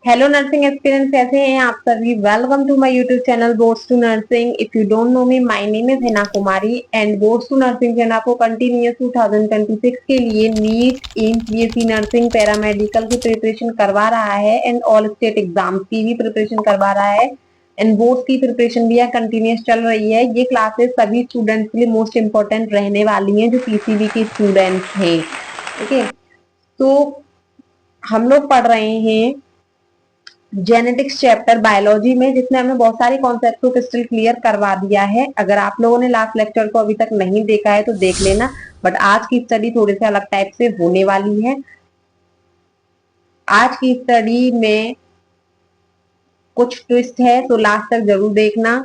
Hello nursing aspirants, कैसे हैं आप सभी। Welcome to my YouTube channel boards to nursing. If you don't know me, my name is Hina Kumari and boards to nursing channel आपको continuous 2026 के लिए NEET AIIMS BSc nursing paramedical की preparation करवा रहा है एंड ऑल स्टेट एग्जाम्स की भी preparation करवा रहा है एंड बोर्ड्स की प्रिपरेशन भी कंटिन्यूअस चल रही है। ये क्लासेस सभी स्टूडेंट्स के लिए मोस्ट इंपॉर्टेंट रहने वाली हैं जो पीसीबी के स्टूडेंट्स हैं। ओके, तो हम लोग पढ़ रहे हैं जेनेटिक्स चैप्टर बायोलॉजी में, जिसमें हमने बहुत सारे कॉन्सेप्ट को क्रिस्टल क्लियर करवा दिया है। अगर आप लोगों ने लास्ट लेक्चर को अभी तक नहीं देखा है तो देख लेना, बट आज की स्टडी थोड़ी सी अलग टाइप से होने वाली है। आज की स्टडी में कुछ ट्विस्ट है, तो लास्ट तक जरूर देखना।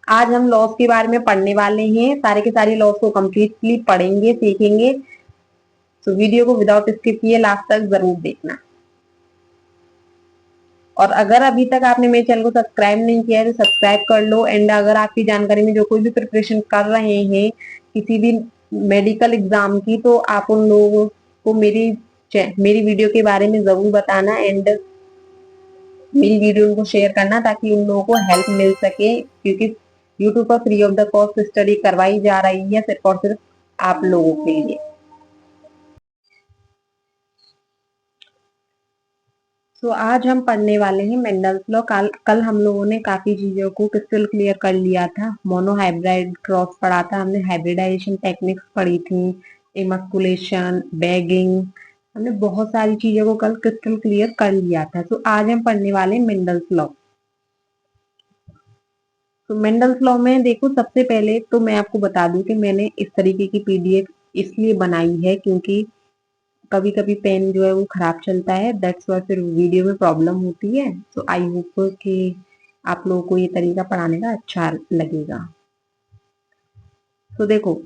आज हम लॉस के बारे में पढ़ने वाले हैं, सारे के सारे लॉस को कंप्लीटली पढ़ेंगे, सीखेंगे। तो वीडियो को विदाउट स्किप किए लास्ट तक जरूर देखना। और अगर अभी तक आपने मेरे चैनल को सब्सक्राइब नहीं किया है तो सब्सक्राइब कर लो। एंड अगर आपकी जानकारी में जो कोई भी प्रिपरेशन कर रहे हैं किसी भी मेडिकल एग्जाम की, तो आप उन लोगों को मेरी वीडियो के बारे में जरूर बताना एंड मेरी वीडियो उनको शेयर करना, ताकि उन लोगों को हेल्प मिल सके। क्योंकि यूट्यूब पर free of the cost study करवाई जा रही है, सिर्फ और सिर्फ आप लोगों के लिए। तो आज हम पढ़ने वाले हैं मेंडल्स लॉ। कल हम लोगों ने काफी चीजों को क्रिस्टल क्लियर कर लिया था। मोनोहाइब्रिड क्रॉस पढ़ा था हमने, हाइब्रिडाइजेशन टेक्निक्स पढ़ी थी, इमस्कुलेशन, बैगिंग, हमने बहुत सारी चीजों को कल क्रिस्टल क्लियर कर लिया था। तो आज हम पढ़ने वाले हैं मेंडल्स लॉ। तो मेंडल्स लॉ में देखो, सबसे पहले तो मैं आपको बता दूं कि मैंने इस तरीके की पीडीएफ इसलिए बनाई है क्योंकि कभी कभी पेन जो है वो खराब चलता है, दैट्स वाई फिर वीडियो में प्रॉब्लम होती है। तो आई होप कि आप लोगों को ये तरीका पढ़ाने का अच्छा लगेगा। तो देखो,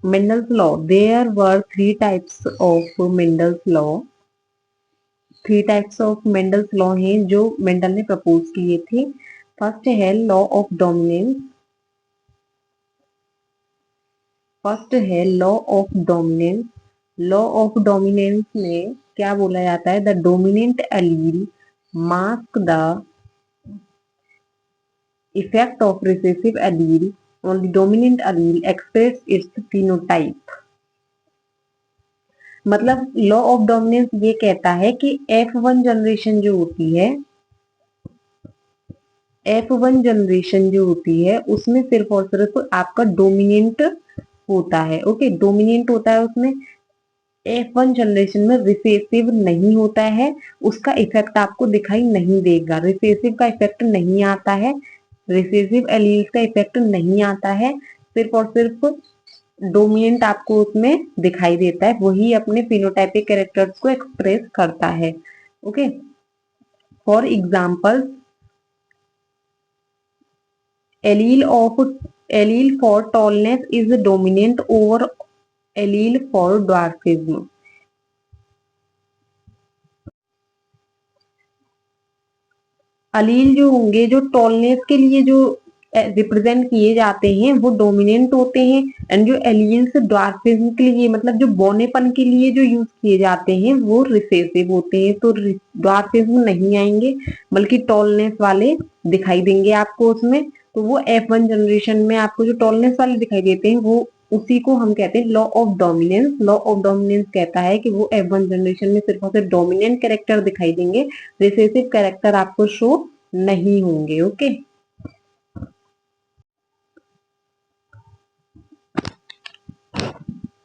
Mendel's law, there were three types of Mendel's law. Three types of Mendel's law हैं जो मेंडल ने प्रपोज किए थे। फर्स्ट है लॉ ऑफ डोमिनेंस। फर्स्ट है law of dominance. Law of dominance में क्या बोला जाता है, the dominant allele mask the effect of recessive allele on the dominant allele express its phenotype. मतलब लॉ ऑफ डोमिनेंस ये कहता है कि F1 जनरेशन जो होती है, F1 जनरेशन जो होती है उसमें सिर्फ और सिर्फ आपका डोमिनेंट होता है। ओके, डोमिनेंट होता है उसमें। F1 जनरेशन में रिसेसिव नहीं होता है, उसका इफेक्ट आपको दिखाई नहीं देगा, रिसेसिव का इफेक्ट नहीं आता है, रिसेसिव एलील्स का इफेक्ट नहीं आता है। सिर्फ और सिर्फ डोमिनेंट आपको उसमें दिखाई देता है, वही अपने फिनोटाइपिक कैरेक्टर्स को एक्सप्रेस करता है। Okay, for example, allele of allele for tallness is dominant over allele for dwarfism. Allele जो होंगे, जो टॉलनेस के लिए जो रिप्रेजेंट किए जाते हैं वो डोमिनेंट होते हैं, एंड जो एलील्स ड्वार्फिज्म के लिए, मतलब जो बौनेपन के लिए जो यूज किए जाते हैं, वो रिसेसिव होते हैं। तो ड्वार्फिज्म नहीं आएंगे, बल्कि टॉलनेस वाले दिखाई देंगे आपको उसमें। तो वो F1 जनरेशन में आपको जो टॉलनेस वाले दिखाई देते हैं, वो उसी को हम कहते हैं law of dominance. Law of dominance कहता है कि वो F1 जनरेशन में सिर्फ और सिर्फ डोमिनेंट कैरेक्टर दिखाई देंगे, रिसेसिव कैरेक्टर आपको शो नहीं होंगे। ओके,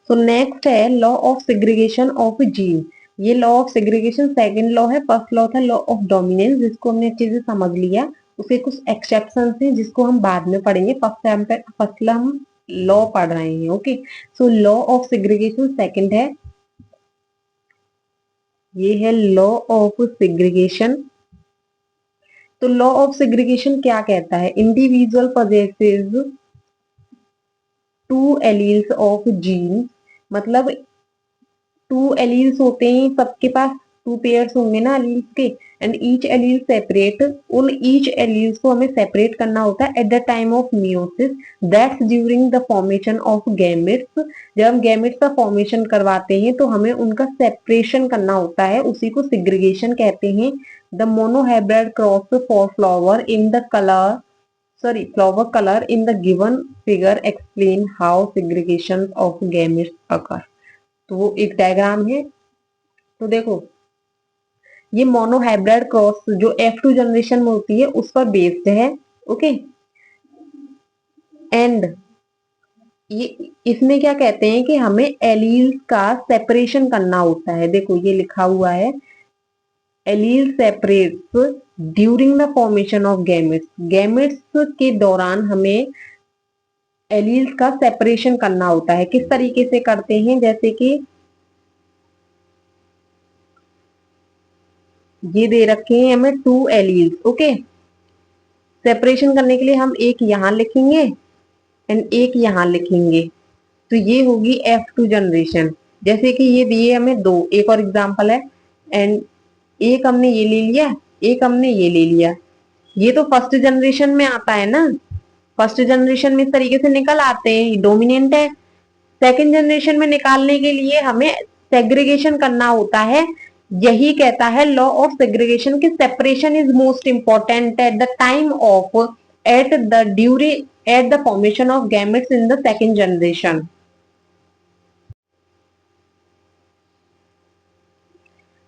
तो नेक्स्ट है law of segregation of gene. ये law of segregation second law है। फर्स्ट लॉ था लॉ ऑफ डोमिनेंस, जिसको हमने अच्छे से समझ लिया। उसके कुछ एक्सेप्शन हैं जिसको हम बाद में पढ़ेंगे। फर्स्ट हम लॉ पढ़ रहे हैं। Okay, so law of segregation second है, ये है लॉ ऑफ सेग्रीगेशन। तो लॉ ऑफ सेग्रीगेशन क्या कहता है, individual possessive two alleles of gene. मतलब टू एलील्स होते हैं सबके पास, टू पेयर्स होंगे ना एलील्स के, एंड ईच एलील सेपरेट, उन ईच एलील्स को हमें सेपरेट करना होता है at the time of meiosis, that's during the formation of gametes. जब हम गैमेट्स का फॉर्मेशन करवाते हैं तो हमें उनका सेपरेशन करना होता है, उसी को सिग्रीगेशन कहते हैं। The monohybrid cross for flower in the colour, sorry, flower color in the given figure explain how segregation of gametes occur। तो वो एक डायग्राम है। तो देखो ये मोनोहाइब्रिड क्रॉस जो F2 जनरेशन में होती है उस पर बेस्ड है। ओके, एंड ये इसमें क्या कहते हैं कि हमें एलील्स का सेपरेशन करना होता है। देखो ये लिखा हुआ है, allele separates during the formation of gametes, gametes के दौरान हमें एलील्स का सेपरेशन करना होता है। किस तरीके से करते हैं, जैसे कि ये दे रखे हैं हमें टू एलील्स। ओके, सेपरेशन करने के लिए हम एक यहां लिखेंगे एंड एक यहां लिखेंगे, तो ये होगी F2 जनरेशन। जैसे कि ये दिए हमें दो, एक और एग्जांपल है, एंड एक हमने ये ले लिया, एक हमने ये ले लिया। ये तो फर्स्ट जनरेशन में आता है ना, फर्स्ट जनरेशन में इस तरीके से निकल आते हैं, डोमिनेंट है। सेकंड जनरेशन में निकालने के लिए हमें सेग्रीगेशन करना होता है। यही कहता है लॉ ऑफ सेग्रीगेशन की separation is most important at the time of, at the ड्यूरी, at the formation of gametes in the second generation.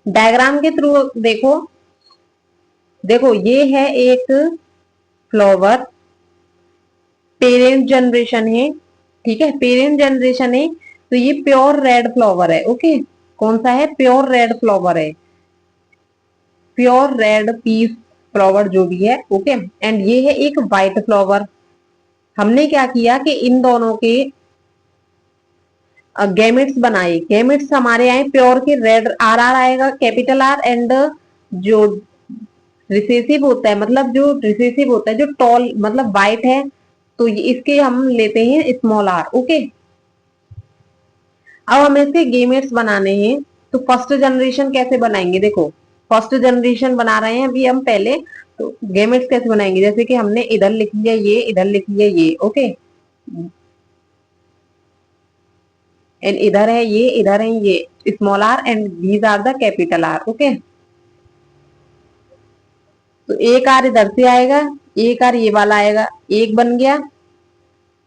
Diagram के थ्रू देखो, देखो ये है एक फ्लावर, पेरेंट जनरेशन है, ठीक है, पेरेंट जनरेशन है। तो ये प्योर रेड फ्लावर है। ओके, कौन सा है, प्योर रेड फ्लावर है, प्योर रेड पीस फ्लावर जो भी है। ओके, एंड ये है एक व्हाइट फ्लावर। हमने क्या किया कि इन दोनों के गैमेट्स बनाए, गैमेट्स हमारे आए प्योर के रेड, आर आर आएगा कैपिटल आर, एंड जो रिसेसिव होता है, मतलब जो रिसेसिव होता है, जो टॉल मतलब व्हाइट है, तो इसके हम लेते हैं स्मॉल आर। ओके, अब हमें इसके गेमेट्स बनाने हैं। तो फर्स्ट जनरेशन कैसे बनाएंगे, देखो फर्स्ट जनरेशन बना रहे हैं अभी हम पहले, तो गेमेट्स कैसे बनाएंगे, जैसे कि हमने इधर लिख लिया ये, इधर लिख लिया ये। ओके, एंड इधर है ये, इधर है ये, small R and these are the capital R. Okay, तो एक आर इधर से आएगा, एक आर ये वाला आएगा, एक बन गया,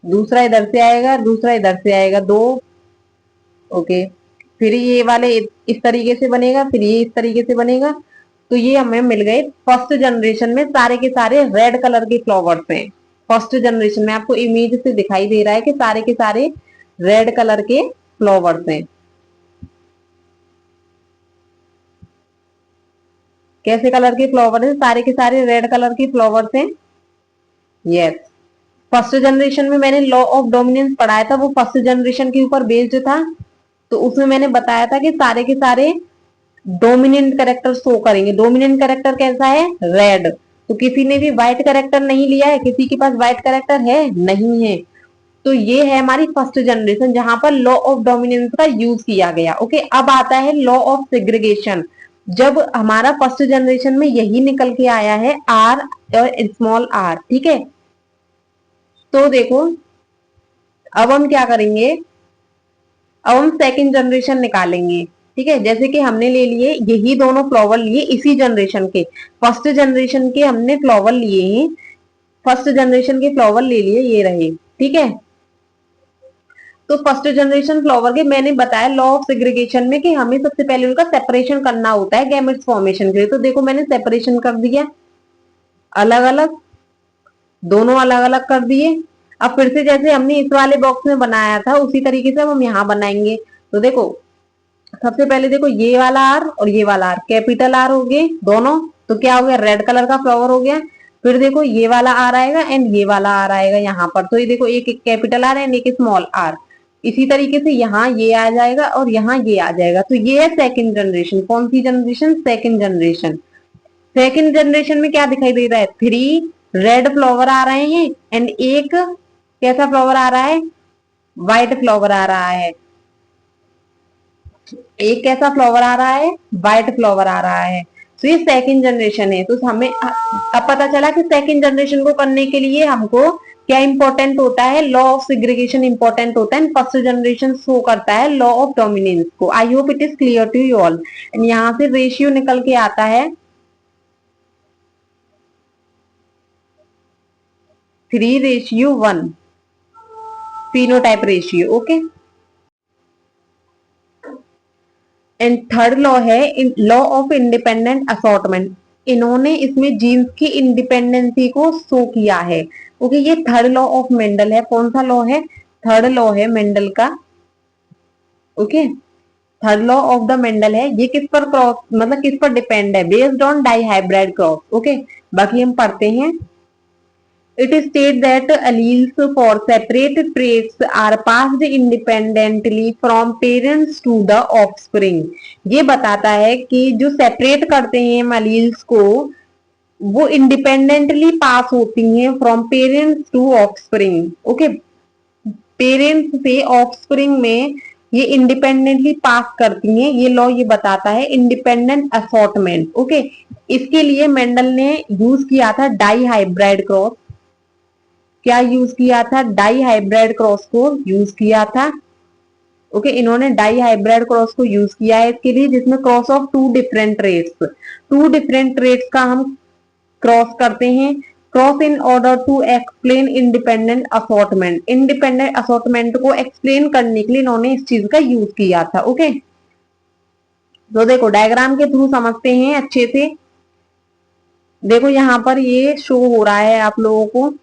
दूसरा इधर से आएगा, दूसरा इधर से आएगा, दो। ओके, फिर ये वाले इस तरीके से बनेगा, फिर ये इस तरीके से बनेगा। तो ये हमें मिल गए फर्स्ट जनरेशन में सारे के सारे रेड कलर के फ्लावर्स हैं। फर्स्ट जनरेशन में आपको इमेज से दिखाई दे रहा है कि सारे के सारे रेड कलर के फ्लावर्स हैं। कैसे कलर के फ्लावर हैं, सारे के सारे रेड कलर के फ्लावर्स हैं। यस, फर्स्ट जनरेशन में मैंने लॉ ऑफ डोमिनेंस पढ़ाया था, वो फर्स्ट जनरेशन के ऊपर बेस्ड था। तो उसमें मैंने बताया था कि सारे के सारे डोमिनेंट कैरेक्टर शो करेंगे। डोमिनेंट कैरेक्टर कैसा है, रेड। तो किसी ने भी व्हाइट कैरेक्टर नहीं लिया है, किसी के पास व्हाइट कैरेक्टर है नहीं है। तो ये है हमारी फर्स्ट जनरेशन जहां पर लॉ ऑफ डोमिनेंस का यूज किया गया। ओके, अब आता है लॉ ऑफ सेग्रीगेशन। जब हमारा फर्स्ट जनरेशन में यही निकल के आया है, आर और स्मॉल आर, ठीक है। तो देखो अब हम क्या करेंगे, अब हम सेकंड जनरेशन निकालेंगे, ठीक है। जैसे कि हमने ले लिए यही दोनों फ्लावर लिए इसी जनरेशन के, फर्स्ट जनरेशन के हमने फ्लावर लिए हैं, फर्स्ट जनरेशन के फ्लावर ले लिए, ये रहे, ठीक है। तो फर्स्ट जनरेशन फ्लावर के मैंने बताया लॉ ऑफ सेग्रीगेशन में कि हमें सबसे पहले उनका सेपरेशन करना होता है गैमेट्स फॉर्मेशन के लिए। तो देखो मैंने सेपरेशन कर दिया, अलग अलग, दोनों अलग अलग कर दिए। अब फिर से जैसे हमने इस वाले बॉक्स में बनाया था उसी तरीके से हम यहाँ बनाएंगे। तो देखो सबसे पहले देखो ये वाला आर और ये वाला आर, कैपिटल आर हो गए दोनों, तो क्या हो गया, रेड कलर का फ्लावर हो गया। फिर देखो ये वाला आर आएगा एंड ये वाला आर आएगा यहाँ पर, तो ये देखो एक कैपिटल आर एंड एक स्मॉल आर। इसी तरीके से यहाँ ये आ जाएगा और यहाँ ये आ जाएगा। तो ये है सेकंड जनरेशन। कौन सी generation, second generation. Second generation में क्या दिखाई दे रहा है, थ्री रेड फ्लावर आ रहे हैं एंड एक कैसा फ्लावर आ रहा है, व्हाइट फ्लावर आ रहा है। एक कैसा फ्लावर आ रहा है, व्हाइट फ्लावर आ रहा है। तो ये सेकंड जनरेशन है। तो हमें अब पता चला कि सेकंड जनरेशन को करने के लिए हमको क्या इंपॉर्टेंट होता है, लॉ ऑफ सिग्रीगेशन इंपॉर्टेंट होता है। फर्स्ट जनरेशन शो करता है लॉ ऑफ डोमिनेंस को। I hope it is clear to you all. यहाँ से रेशियो निकल के आता है 3:1 phenotype ratio. Okay, and third law है लॉ ऑफ इंडिपेंडेंट असॉर्टमेंट। इन्होंने इसमें जीन्स की इंडिपेंडेंसी को शो किया है। ओके, ये थर्ड लॉ ऑफ मेंडल है। कौन सा लॉ है, थर्ड लॉ है मेंडल का। Okay, third law of the Mendel है। ये किस पर क्रॉस मतलब किस पर डिपेंड है, based on dihybrid cross. Okay, बाकी हम पढ़ते हैं। It is stated that alleles for separate traits are passed independently from parents to the offspring। ये बताता है कि जो सेपरेट करते हैं हम alleles को, वो इंडिपेंडेंटली पास होती हैं from parents to offspring. Okay, parents से ऑफस्प्रिंग में ये इंडिपेंडेंटली पास करती हैं। ये लॉ ये बताता है इंडिपेंडेंट असॉर्टमेंट। ओके, इसके लिए मेंडल ने यूज किया था डाई हाइब्रिड क्रॉस। क्या यूज किया था, डाई हाइब्रिड क्रॉस को यूज किया था। ओके, इन्होंने डाई हाइब्रिड क्रॉस को यूज किया है इसके लिए, जिसमें cross of two different traits का हम क्रॉस करते हैं। Cross in order to explain independent assortment. इंडिपेंडेंट असॉर्टमेंट को एक्सप्लेन करने के लिए इन्होंने इस चीज का यूज किया था। ओके, तो देखो डायग्राम के थ्रू समझते हैं अच्छे से। देखो यहाँ पर ये शो हो रहा है आप लोगों को।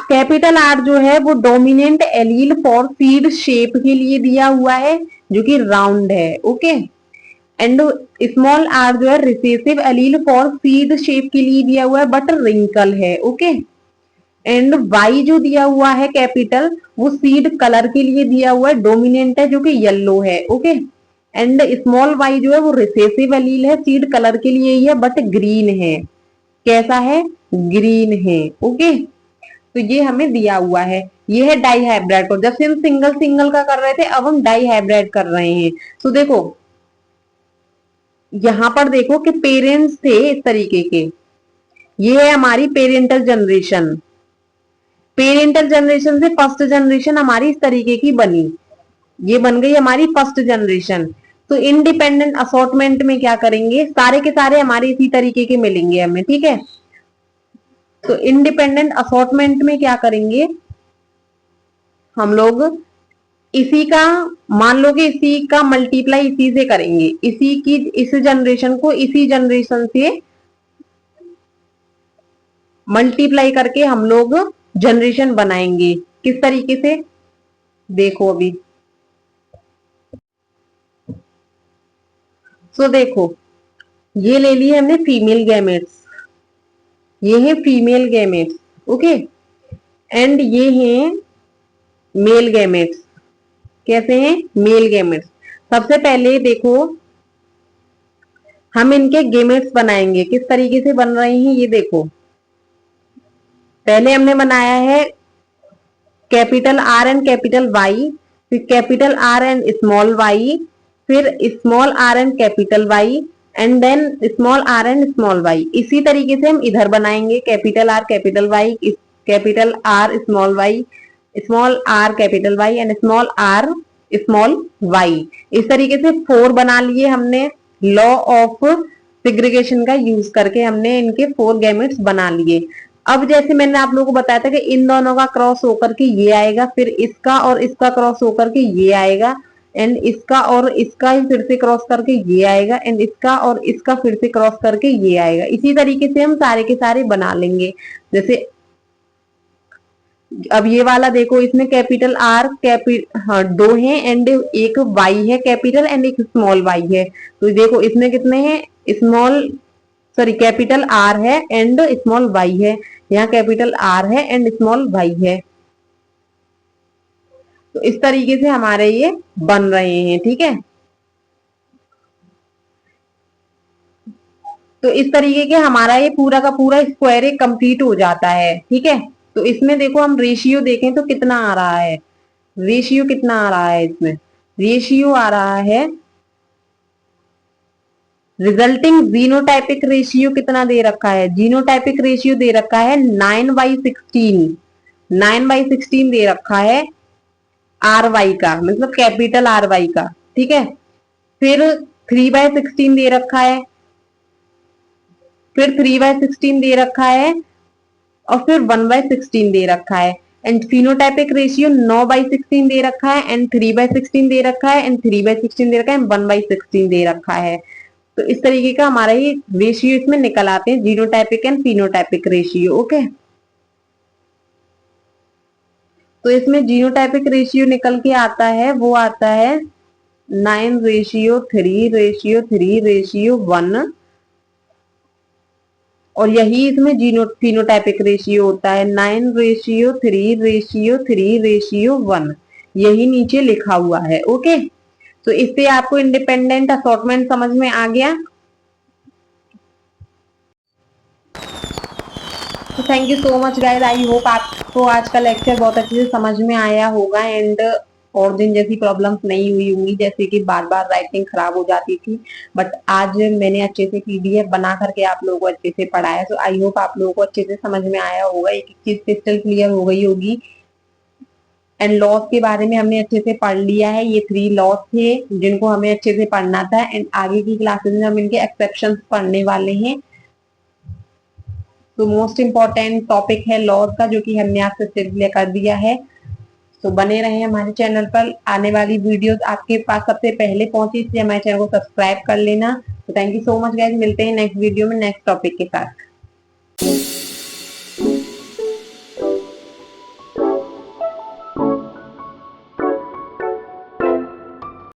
कैपिटल आर जो है वो dominant allele for seed shape के लिए दिया हुआ है, जो कि राउंड है। ओके, एंड स्मॉल आर जो है recessive allele for seed shape के लिए दिया हुआ है, बट रिंकल है। ओके, एंड वाई जो दिया हुआ है कैपिटल, वो सीड कलर के लिए दिया हुआ है, डोमिनेंट है जो कि येलो है। ओके, एंड स्मॉल वाई जो है वो रिसेसिव एलील है, सीड कलर के लिए ही है, बट ग्रीन है। कैसा है, ग्रीन है। ओके, तो ये हमें दिया हुआ है। ये है डाई हाइब्रिड को। जब से हम सिंगल सिंगल का कर रहे थे, अब हम डाई हाइब्रिड कर रहे हैं। तो देखो यहां पर देखो कि पेरेंट्स थे इस तरीके के। ये है हमारी पेरेंटल जनरेशन। पेरेंटल जनरेशन से फर्स्ट जनरेशन हमारी इस तरीके की बनी। ये बन गई हमारी फर्स्ट जनरेशन। तो इंडिपेंडेंट असॉर्टमेंट में क्या करेंगे, सारे के सारे हमारे इसी तरीके के मिलेंगे हमें। ठीक है, तो इंडिपेंडेंट असॉर्टमेंट में क्या करेंगे हम लोग, इसी का मान लो कि इसी का मल्टीप्लाई इसी से करेंगे। इसी की इस जनरेशन को इसी जनरेशन से मल्टीप्लाई करके हम लोग जनरेशन बनाएंगे। किस तरीके से, देखो अभी। तो देखो ये ले लिए हमने फीमेल गैमेट्स, ये है फीमेल गैमेट्स। ओके, एंड ये है मेल गैमेट्स। कैसे हैं, मेल गैमेट्स। सबसे पहले देखो हम इनके गेमेट्स बनाएंगे। किस तरीके से बन रहे हैं ये देखो। पहले हमने बनाया है capital R and capital Y, फिर capital R and small Y, फिर small R and capital Y, and then small R and small Y. इसी तरीके से हम इधर बनाएंगे capital R capital Y, capital R small Y, small R capital Y and small R small Y. इस तरीके से 4 बना लिए हमने। लॉ ऑफ सिग्रीगेशन का यूज करके हमने इनके 4 गैमेट्स बना लिए। अब जैसे मैंने आप लोगों को बताया था कि इन दोनों का क्रॉस होकर के ये आएगा, फिर इसका और इसका क्रॉस होकर के ये आएगा, एंड इसका और इसका ही फिर से क्रॉस करके ये आएगा, एंड इसका और इसका फिर से क्रॉस करके ये आएगा। इसी तरीके से हम सारे के सारे बना लेंगे। जैसे अब ये वाला देखो, इसमें कैपिटल आर हाँ 2 है, एंड एक वाई है कैपिटल, एंड एक स्मॉल वाई है। तो देखो इसमें कितने हैं, स्मॉल सॉरी कैपिटल आर है एंड स्मॉल वाई है। यहाँ कैपिटल आर है एंड स्मॉल वाई है। तो इस तरीके से हमारे ये बन रहे हैं। ठीक है, तो इस तरीके के हमारा ये पूरा का पूरा स्क्वायर एक कंप्लीट हो जाता है। ठीक है, तो इसमें देखो हम रेशियो देखें तो कितना आ रहा है, रेशियो कितना आ रहा है इसमें, रेशियो आ रहा है, रिजल्टिंग जीनोटाइपिक रेशियो कितना दे रखा है, जीनोटाइपिक रेशियो दे रखा है 9/16, 9/16 दे रखा है आर वाई का, मतलब कैपिटल आर वाई का। ठीक है, फिर 3/16 दे रखा है, फिर 3/16 दे रखा है, और फिर 1/16 दे रखा है। एंड फिनोटाइपिक रेशियो 9/16 दे रखा है, एंड 3/16 दे रखा है, एंड 3/16 दे रखा है, 1/16 दे रखा है। तो इस तरीके का हमारा ये रेशियो इसमें निकल आते हैं, genotypic and phenotypic ratio. Okay, तो इसमें जीनोटाइपिक रेशियो निकल के आता है, वो आता है 9:3:3:1, और यही इसमें जीनो फिनोटाइपिक रेशियो होता है 9:3:3:1, यही नीचे लिखा हुआ है। ओके, तो इससे आपको इंडिपेंडेंट असॉर्टमेंट समझ में आ गया। तो thank you so much guys, I hope आपको आज का लेक्चर बहुत अच्छे से समझ में आया होगा, एंड और दिन जैसी प्रॉब्लम्स नहीं हुई होंगी, जैसे कि बार बार राइटिंग खराब हो जाती थी। बट आज मैंने अच्छे से पीडीएफ बना करके आप लोगों को अच्छे से पढ़ाया, तो आई होप आप लोगों को अच्छे से समझ में आया होगा, एक एक चीज क्रिस्टल क्लियर हो गई होगी। एंड लॉस के बारे में हमने अच्छे से पढ़ लिया है, ये 3 लॉस थे जिनको हमें अच्छे से पढ़ना था, एंड आगे की क्लासेस में हम इनके एक्सेप्शंस पढ़ने वाले हैं। तो मोस्ट इम्पोर्टेंट टॉपिक है लॉज का, जो कि हमने आपसे क्लियर कर दिया है। तो बने रहे हमारे चैनल पर, आने वाली वीडियोस आपके पास सबसे पहले पहुंचे, इसलिए हमारे चैनल को सब्सक्राइब कर लेना। तो thank you so much guys, मिलते हैं नेक्स्ट वीडियो में नेक्स्ट टॉपिक के साथ।